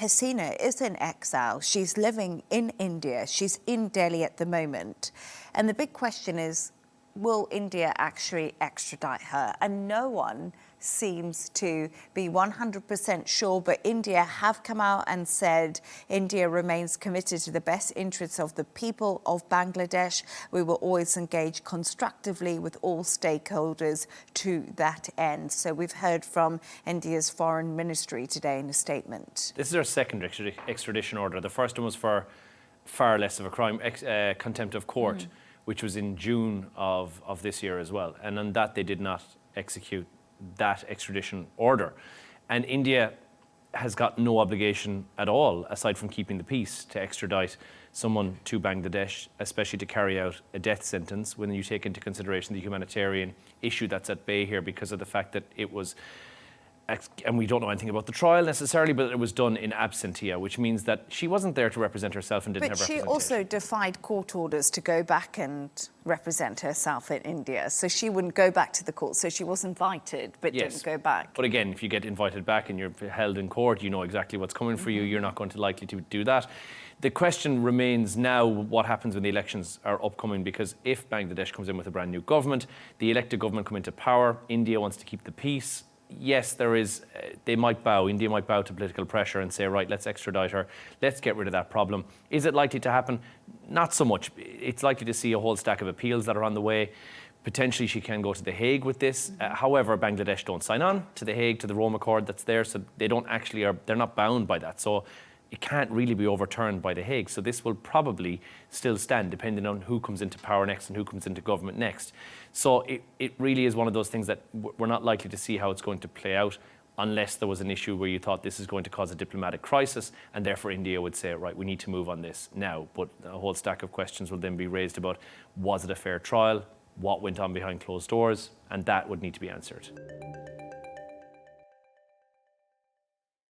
Hasina is in exile. She's living in India. She's in Delhi at the moment. And the big question is, will India actually extradite her? And no one seems to be 100% sure, but India have come out and said India remains committed to the best interests of the people of Bangladesh. We will always engage constructively with all stakeholders to that end. So we've heard from India's foreign ministry today in a statement. This is our second extradition order. The first one was for far less of a crime, contempt of court, which was in June of this year as well. And on that, they did not execute that extradition order. And India has got no obligation at all, aside from keeping the peace, to extradite someone to Bangladesh, especially to carry out a death sentence, when you take into consideration the humanitarian issue that's at bay here because of the fact that it was, and we don't know anything about the trial necessarily, but it was done in absentia, which means that she wasn't there to represent herself and didn't have representation. But she also defied court orders to go back and represent herself in India. So she wouldn't go back to the court. So she was invited, but didn't go back. But again, if you get invited back and you're held in court, you know exactly what's coming for you. You're not going to likely to do that. The question remains now what happens when the elections are upcoming, because if Bangladesh comes in with a brand new government, the elected government come into power, India wants to keep the peace. Yes, there is, they might bow, India might bow to political pressure and say, right, let's extradite her, let's get rid of that problem. Is it likely to happen? Not so much. It's likely to see a whole stack of appeals that are on the way. Potentially she can go to The Hague with this. However, Bangladesh don't sign on to The Hague, to the Rome Accord that's there, so they don't actually, they're not bound by that. So it can't really be overturned by The Hague. So this will probably still stand, depending on who comes into power next and who comes into government next. So it really is one of those things that we're not likely to see how it's going to play out unless there was an issue where you thought this is going to cause a diplomatic crisis, and therefore India would say, right, we need to move on this now. But a whole stack of questions will then be raised about, was it a fair trial? What went on behind closed doors? And that would need to be answered.